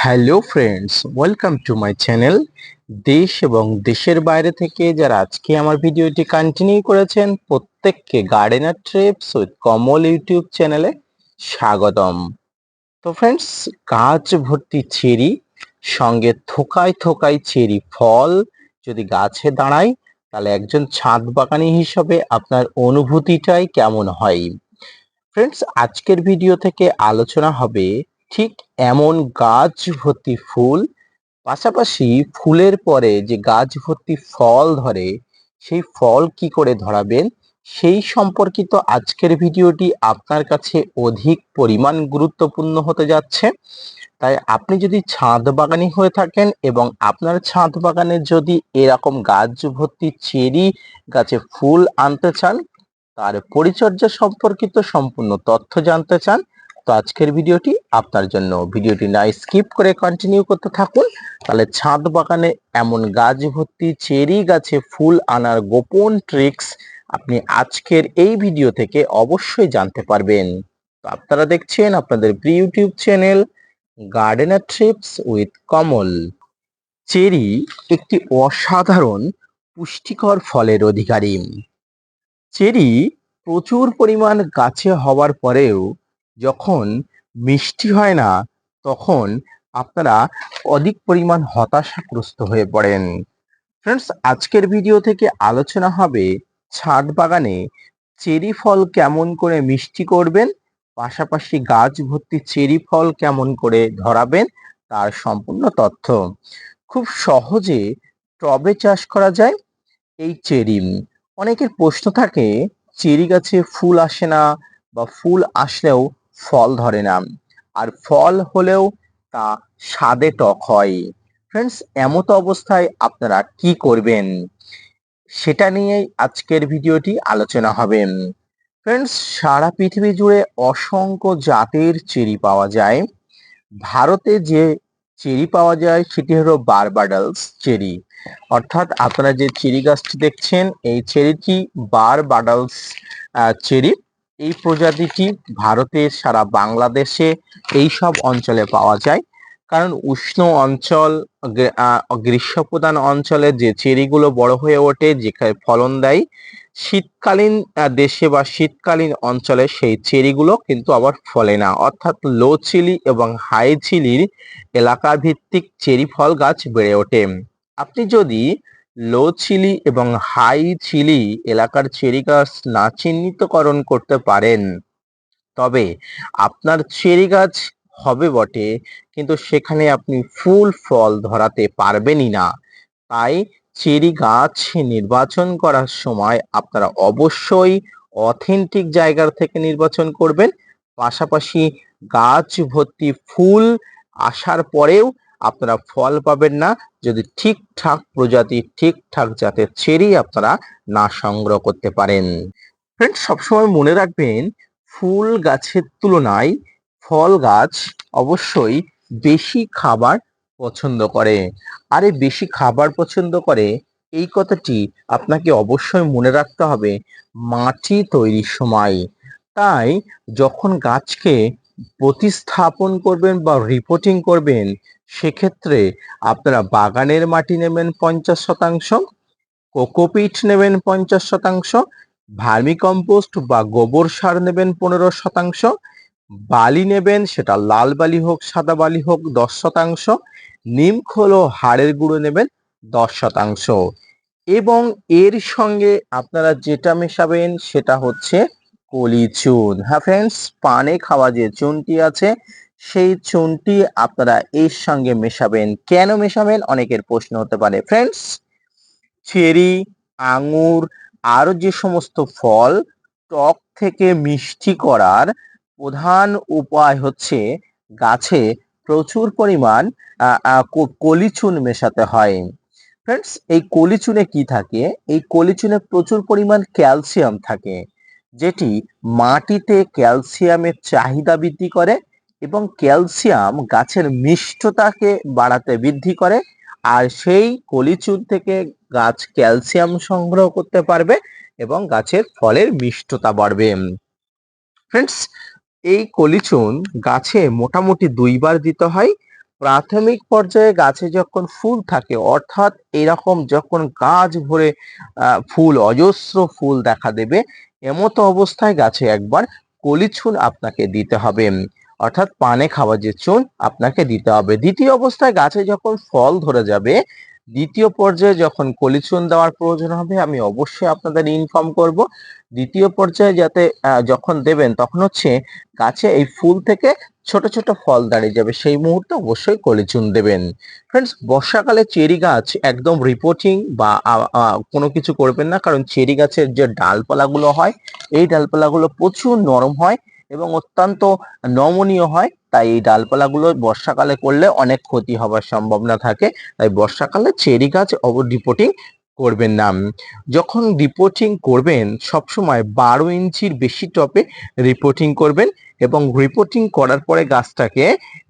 Hello friends, welcome to my channel. দেশ এবং দেশের বাইরে থেকে যারা আজকে আমার ভিডিওটি কন্টিনিউ করেছেন প্রত্যেককে gardener TRIPS with Kamal YouTube চ্যানেলে স্বাগতম। তো ফ্রেন্ডস, গাছ ভর্তি চেরি, সঙ্গে থোকায় থোকায় চেরি ফল যদি গাছে দাঁড়ায়, তাহলে একজন ছাদ বাগানি হিসেবে আপনার অনুভূতিটাই কেমন হয়। ফ্রেন্ডস, আজকের ভিডিও থেকে আলোচনা হবে ঠিক এমন গাছ ভর্তি ফুল, পাশাপাশি ফুলের পরে যে গাছ ভর্তি ফল ধরে, সেই ফল কি করে ধরাবেন সেই সম্পর্কিত আজকের ভিডিওটি আপনার কাছে অধিক পরিমাণ গুরুত্বপূর্ণ হতে যাচ্ছে। তাই আপনি যদি ছাদ বাগানি হয়ে থাকেন এবং আপনার ছাদ বাগানে যদি এরকম গাছ ভর্তি চেরি গাছে ফুল আনতে চান, তার পরিচর্যা সম্পর্কিত সম্পূর্ণ তথ্য জানতে চান, তো আজকের ভিডিওটি আপনার জন্য। ভিডিওটি না স্কিপ করে কন্টিনিউ করতে থাকুন, তাহলে ছাদ বাগানে এমন গাছ ভর্তি চেরি গাছে ফুল আনার গোপন ট্রিক্স আপনি আজকের এই ভিডিও থেকে অবশ্যই জানতে পারবেন। তো আপনারা দেখছেন আপনাদের প্রিয় YouTube channel gardener TRIPS with Kamal. Cherry একটি অসাধারণ পুষ্টিকর ফলের অধিকারী। চেরি প্রচুর পরিমাণ গাছে হওয়ার পরেও যখন মিষ্টি হয় না, তখন আপনারা অধিক পরিমাণ হতাশাগ্রস্ত হয়ে পড়েন। ফ্রেন্ডস, আজকের ভিডিও থেকে আলোচনা হবে ছাদ বাগানে চেরি ফল কেমন করে মিষ্টি করবেন, পাশাপাশি গাছ ভর্তি চেরি ফল কেমন করে ধরাবেন তার সম্পূর্ণ তথ্য। খুব সহজে টবে চাষ করা যায় এই চেরি। অনেকের প্রশ্ন থাকে, চেরি গাছে ফুল আসে না বা ফুল আসলেও ফল ধরে না, আর ফল হলেও তা স্বাদে টক হয়। ফ্রেন্ডস, এমতো অবস্থায় আপনারা কি করবেন সেটা নিয়েই আজকের ভিডিওটি আলোচনা হবে। ফ্রেন্ডস, সারা পৃথিবী জুড়ে অসংখ্য জাতের চেরি পাওয়া যায়। ভারতে যে চেরি পাওয়া যায় সেটি হলো বারবাডালস চেরি। অর্থাৎ আপনারা যে চেরি গাছটি দেখছেন, এই চেরিটি বারবাডালস চেরি। এই প্রজাতিটি ভারতের সারা বাংলাদেশে এই সব অঞ্চলে পাওয়া যায়। কারণ উষ্ণ অঞ্চল, গ্রীষ্মপ্রধান অঞ্চলে যে চেরিগুলো বড় হয়ে ওঠে, যেখানে ফলন দেয়, শীতকালীন দেশে বা শীতকালীন অঞ্চলে সেই চেরিগুলো কিন্তু আবার ফলে না। অর্থাৎ লো চিলি এবং হাই চিলির এলাকা ভিত্তিক চেরি ফল গাছ বেড়ে ওঠে। আপনি যদি লো চিলি এবং হাই চিলি এলাকার চেরি গাছ না চিহ্নিতকরণ করতে পারেন, তবে আপনার চেরি গাছ হবে বটে, কিন্তু সেখানে আপনি ফুল ফল ধরাতে পারবেনই না। তাই চেরি গাছ নির্বাচন করার সময় আপনারা অবশ্যই অথেন্টিক জায়গা থেকে নির্বাচন করবেন। পাশাপাশি গাছ ভর্তি ফুল আসার পরেও আপনারা ফল পাবেন না যদি ঠিকঠাক প্রজাতির ঠিকঠাক জাতের চেরি আপনারা না সংগ্রহ করতে পারেন। ফ্রেন্ডস, সবসময় মনে রাখবেন, ফুল গাছের তুলনায় ফল গাছ অবশ্যই বেশি খাবার পছন্দ করে। আর এই বেশি খাবার পছন্দ করে এই কথাটি আপনাকে অবশ্যই মনে রাখতে হবে মাটি তৈরির সময়। তাই যখন গাছকে প্রতিস্থাপন করবেন বা রিপোর্টিং করবেন, সেক্ষেত্রে আপনারা বাগানের মাটি নেবেন 50%, কোকোপিট নেবেন 50%, ভার্মি কম্পোস্ট বা গোবর সার নেবেন 15%, বালি নেবেন, সেটা লাল বালি হোক সাদা বালি হোক 10%, নিম খোল ও হাড়ের গুঁড়ো নেবেন 10%, এবং এর সঙ্গে আপনারা যেটা মেশাবেন সেটা হচ্ছে কলি চুন। হ্যাঁ ফ্রেন্ডস, পানে খাওয়া যে চুনটি আছে সেই চুনটি আপনারা এর সঙ্গে মেশাবেন। কেন মেশাবেন অনেকের প্রশ্ন হতে পারে। ফ্রেন্ডস, চেরি, আঙুর আরো যে সমস্ত ফল টক থেকে মিষ্টি করার প্রধান উপায় হচ্ছে গাছে প্রচুর পরিমাণ কলিচুন মেশাতে হয়। ফ্রেন্ডস, এই কলিচুনে কি থাকে? এই কলিচুনে প্রচুর পরিমাণ ক্যালসিয়াম থাকে, যেটি মাটিতে ক্যালসিয়ামের চাহিদা বৃদ্ধি করে এবং ক্যালসিয়াম গাছের মিষ্টতাকে বাড়াতে বৃদ্ধি করে। আর সেই কলিচুন থেকে গাছ ক্যালসিয়াম সংগ্রহ করতে পারবে এবং গাছের ফলের মিষ্টতা বাড়বে। ফ্রেন্ডস, এই কলিচুন গাছে মোটামুটি 2 বার দিতে হয়। প্রাথমিক পর্যায়ে গাছে যখন ফুল থাকে, অর্থাৎ এরকম যখন গাছ ভরে ফুল, অজস্র ফুল দেখা দেবে, এমতো অবস্থায় গাছে একবার কলি চুন আপনাকে দিতে হবে, অর্থাৎ পানে খাওয়া যে চুন আপনাকে দিতে হবে। দ্বিতীয় অবস্থায় গাছে যখন ফল ধরে যাবে, দ্বিতীয় পর্যায়ে যখন কলি চুন দেওয়ার প্রয়োজন হবে, আমি অবশ্যই আপনাদের ইনফর্ম করব। দ্বিতীয় পর্যায়ে যাতে যখন দেবেন তখন হচ্ছে গাছে এই ফুল থেকে ছোট ছোট ফল দাঁড়িয়ে যাবে, সেই মুহূর্তে অবশ্যই কলিচুন দেবেন। ফ্রেন্ডস, বর্ষাকালে চেরি গাছ একদম রিপোর্টিং বা কোনো কিছু করবেন না, কারণ চেরি গাছের যে ডালপালাগুলো হয়, এই ডালপালাগুলো প্রচুর নরম হয় এবং অত্যন্ত নমনীয় হয়। তাই এই ডালপালাগুলো বর্ষাকালে করলে অনেক ক্ষতি হবার সম্ভাবনা থাকে। তাই বর্ষাকালে চেরি গাছ রিপোর্টিং করবেন না। যখন রিপোর্টিং করবেন সবসময় 12 ইঞ্চির বেশি টপে রিপোর্টিং করবেন, এবং রিপোর্টিং করার পরে গাছটাকে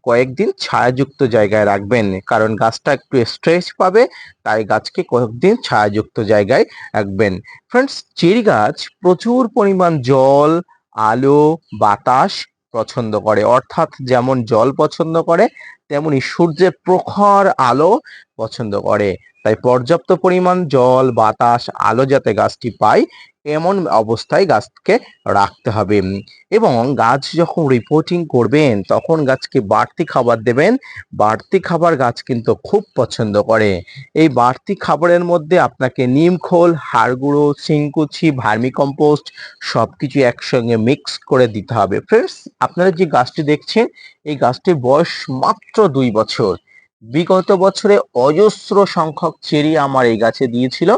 কয়েকদিন ছায়াযুক্ত জায়গায় রাখবেন, কারণ গাছটা একটু স্ট্রেস পাবে। তাই গাছকে কয়েকদিন ছায়াযুক্ত জায়গায় রাখবেন। ফ্রেন্ডস, চেরি গাছ প্রচুর পরিমাণ জল, আলো, বাতাস পছন্দ করে, অর্থাৎ যেমন জল পছন্দ করে তেমনি সূর্যের প্রখর আলো পছন্দ করে। তাই পর্যাপ্ত পরিমাণ জল, বাতাস, আলো যাতে গাছটি পায়, এমন অবস্থায় গাছকে রাখতে হবে। এবং গাছ যখন রিপোর্টিং করবেন তখন গাছকে বাড়তি খাবার দেবেন। বাড়তি খাবার গাছ কিন্তু খুব পছন্দ করে। এই বাড়তি খাবারের মধ্যে আপনাকে নিম খোল, হাড় গুঁড়ো, শিংকুচি, ভার্মিকম্পোস্ট সবকিছু একসঙ্গে মিক্স করে দিতে হবে। ফ্রেন্ডস, আপনারা যে গাছটি দেখছেন, এই গাছটির বয়স মাত্র 2 বছর। বিগত বছরে অজস্র সংখ্যক চেরি আমার এই গাছে দিয়েছিল,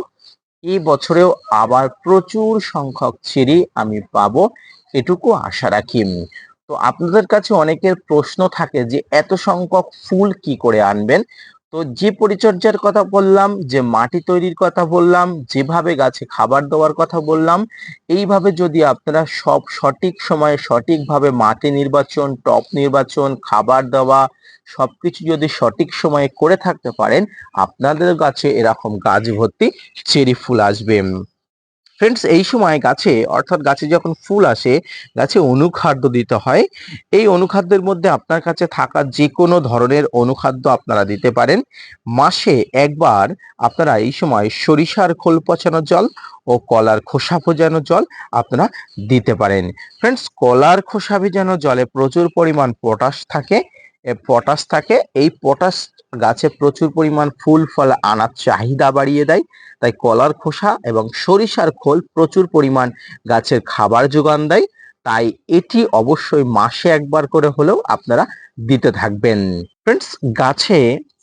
এই বছরেও আবার প্রচুর সংখ্যক চেরি আমি পাবো, এটুকু আশা রাখি। তো আপনাদের কাছে অনেকের প্রশ্ন থাকে যে এত সংখ্যক ফুল কি করে আনবেন। তো যে পরিচর্যার কথা বললাম, যে মাটি তৈরির কথা বললাম, যেভাবে গাছে খাবার দেওয়ার কথা বললাম, এইভাবে যদি আপনারা সব সঠিক সময়ে সঠিকভাবে মাটি নির্বাচন, টব নির্বাচন, খাবার দেওয়া সবকিছু যদি সঠিক সময়ে করে থাকতে পারেন, আপনাদের গাছে এরকম গাছ ভর্তি চেরি ফুল আসবে। ফ্রেন্ডস, এই সময় গাছে, অর্থাৎ গাছে যখন ফুল আসে, গাছে অনুখাদ্য দিতে হয়। এই অনুখাদ্যের মধ্যে আপনার কাছে থাকা যে কোনো ধরনের অনুখাদ্য আপনারা দিতে পারেন। মাসে একবার আপনারা এই সময় সরিষার খোল পচানো জল ও কলার খোসা ভেজানো জল আপনারা দিতে পারেন। ফ্রেন্ডস, কলার খোসা ভেজানো জলে প্রচুর পরিমাণ পটাশ থাকে। এই পটাশ গাছে প্রচুর পরিমাণ ফুল ফল আনার চাহিদা বাড়িয়ে দেয়। তাই কলার খোসা এবং সরিষার খোল প্রচুর পরিমাণ গাছের খাবার যোগান দেয়। তাই এটি অবশ্যই মাসে একবার করে হলেও আপনারা দিতে থাকবেন। ফ্রেন্ডস, গাছে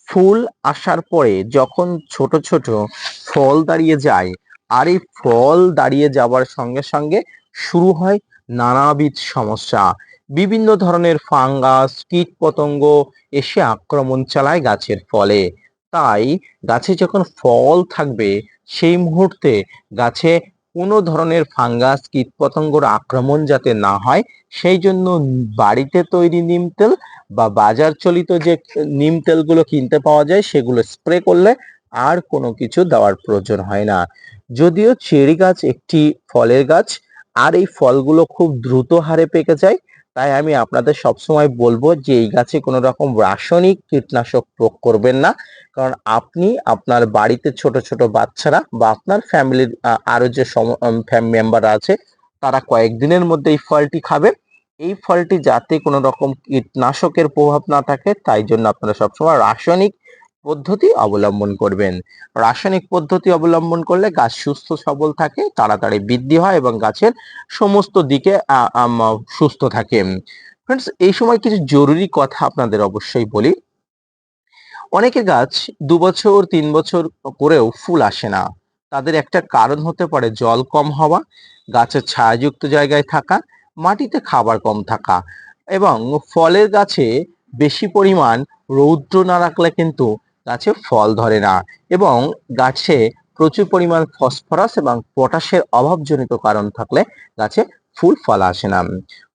ফুল আসার পরে যখন ছোট ছোট ফল দাঁড়িয়ে যায়, আর এই ফল দাঁড়িয়ে যাওয়ার সঙ্গে সঙ্গে শুরু হয় নানাবিধ সমস্যা। বিভিন্ন ধরনের ফাঙ্গাস, কীট পতঙ্গ এসে আক্রমণ চালায় গাছের ফলে। তাই গাছে যখন ফল থাকবে সেই মুহূর্তে গাছে কোনো ধরনের ফাঙ্গাস, কীটপতঙ্গর আক্রমণ যাতে না হয়, সেই জন্য বাড়িতে তৈরি নিম তেল বা বাজার চলিত যে নিম তেলগুলো কিনতে পাওয়া যায়, সেগুলো স্প্রে করলে আর কোনো কিছু দেওয়ার প্রয়োজন হয় না। যদিও চেরি গাছ একটি ফলের গাছ, আর এই ফলগুলো খুব দ্রুত হারে পেকে যায়, তাই আমি আপনাদের সবসময় বলবো যে এই গাছে কোনো রকম রাসায়নিক কীটনাশক প্রয়োগ করবেন না। কারণ আপনি আপনার বাড়িতে ছোট ছোট বাচ্চারা বা আপনার ফ্যামিলির আরো যে মেম্বার আছে, তারা কয়েকদিনের মধ্যে এই ফলটি খাবে। এই ফলটি যাতে কোনো রকম কীটনাশকের প্রভাব না থাকে, তাই জন্য আপনারা সবসময় রাসায়নিক পদ্ধতি অবলম্বন করবেন। রাসায়নিক পদ্ধতি অবলম্বন করলে গাছ সুস্থ সবল থাকে, তাড়াতাড়ি বৃদ্ধি হয় এবং গাছের সমস্ত দিকে সুস্থ থাকে। ফ্রেন্ডস, এই সময় কিছু জরুরি কথা আপনাদের অবশ্যই বলি। অনেকের গাছ 2 বছর 3 বছর করেও ফুল আসে না। তাদের একটা কারণ হতে পারে জল কম হওয়া, গাছের ছায়াযুক্ত জায়গায় থাকা, মাটিতে খাবার কম থাকা, এবং ফলের গাছে বেশি পরিমাণ রৌদ্র না রাখলে কিন্তু গাছে ফল ধরে না, এবং গাছে প্রচুর পরিমাণ ফসফরাস এবং পটাশের অভাবজনিত কারণ থাকলে গাছে ফুল ফল আসে না।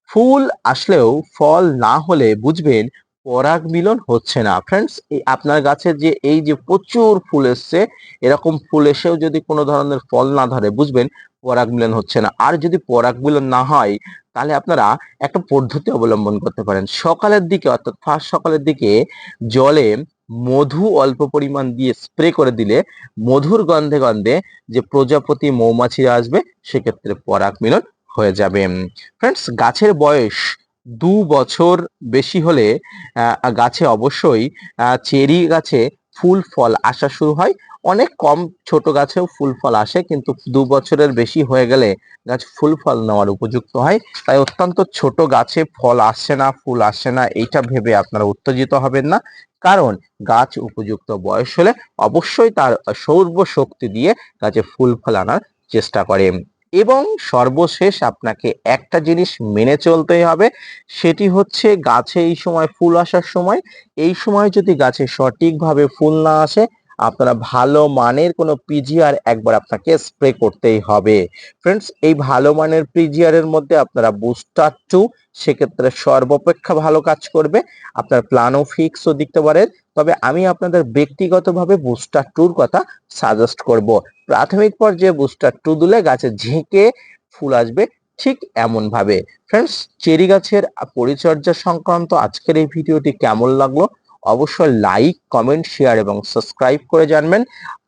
ফুল আসলেও ফল না হলে বুঝবেন পরাগ মিলন হচ্ছে না। ফ্রেন্ডস, আপনার গাছের যে এই যে প্রচুর ফুল এসছে, এরকম ফুল এসেও যদি কোনো ধরনের ফল না ধরে, বুঝবেন পরাগ মিলন হচ্ছে না। আর যদি পরাগ মিলন না হয় তাহলে আপনারা একটা পদ্ধতি অবলম্বন করতে পারেন। সকালের দিকে অর্থাৎ ফার্স্ট সকালের দিকে জলে মধু অল্প পরিমাণ দিয়ে স্প্রে করে দিলে মধুর গন্ধে গন্ধে যে প্রজাপতি মৌমাছিরা আসবে সেক্ষেত্রে পরাগ মিলন হয়ে যাবে। ফ্রেন্ডস, গাছের বয়স 2 বছর বেশি হলে গাছে অবশ্যই চেরি গাছে ফুল ফল আসা শুরু হয়। অনেক কম ছোট গাছেও ফুল ফল আসে, কিন্তু 2 বছরের বেশি হয়ে গেলে গাছ ফুল ফল নেওয়ার উপযুক্ত হয়। তাই অত্যন্ত ছোট গাছে ফল আসছে না, ফুল আসছে না, এইটা ভেবে আপনারা উত্তেজিত হবেন না। কারণ গাছ উপযুক্ত বয়স হলে অবশ্যই তার সৌরশক্তি দিয়ে গাছে ফুল ফল আনার চেষ্টা করে। এবং সর্বশেষ আপনাকে একটা জিনিস মেনে চলতেই হবে, সেটি হচ্ছে গাছে এই সময় ফুল আসার সময়, এই সময় যদি গাছে সঠিকভাবে ফুল না আসে আপনারা ভালো মানের কোনো পিজিআর একবার আপনাকে স্প্রে করতেই হবে। ফ্রেন্ডস, এই ভালো মানের পিজিআর এর মধ্যে আপনারা বুস্টার 2 সেক্ষেত্রে সর্বাপেক্ষা ভালো কাজ করবে। আপনার প্লানোফিক্সও দিতে পারেন, তবে আমি আপনাদের ব্যক্তিগতভাবে বুস্টার 2 কথা সাজেস্ট করব। প্রাথমিক পর্যায়ে বুস্টার 2 দিলে গাছে ঝেঁকে ফুল আসবে ঠিক এমন ভাবে। ফ্রেন্ডস, চেরি গাছের পরিচর্যা সংক্রান্ত আজকের এই ভিডিওটি কেমন লাগলো অবশ্যই লাইক, কমেন্ট, শেয়ার এবং সাবস্ক্রাইব করে জানবেন।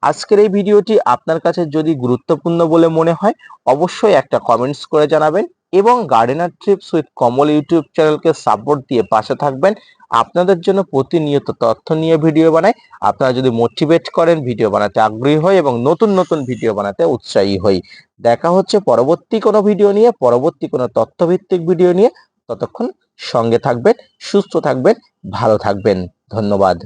আজকের এই ভিডিওটি আপনার কাছে যদি গুরুত্বপূর্ণ বলে মনে হয় অবশ্যই একটা কমেন্টস করে জানাবেন এবং gardener TRIPS with Kamal YouTube চ্যানেলকে সাপোর্ট দিয়ে পাশে থাকবেন। আপনাদের জন্য প্রতিনিয়ত তথ্য নিয়ে ভিডিও বানাই। আপনারা যদি মোটিভেট করেন, ভিডিও বানাতে আগ্রহী হই এবং নতুন নতুন ভিডিও বানাতে উৎসাহী হই। দেখা হচ্ছে পরবর্তী কোনো ভিডিও নিয়ে, পরবর্তী কোনো তথ্যভিত্তিক ভিডিও নিয়ে। ততক্ষণ সঙ্গে থাকবেন, সুস্থ থাকবেন, ভালো থাকবেন। ধন্যবাদ।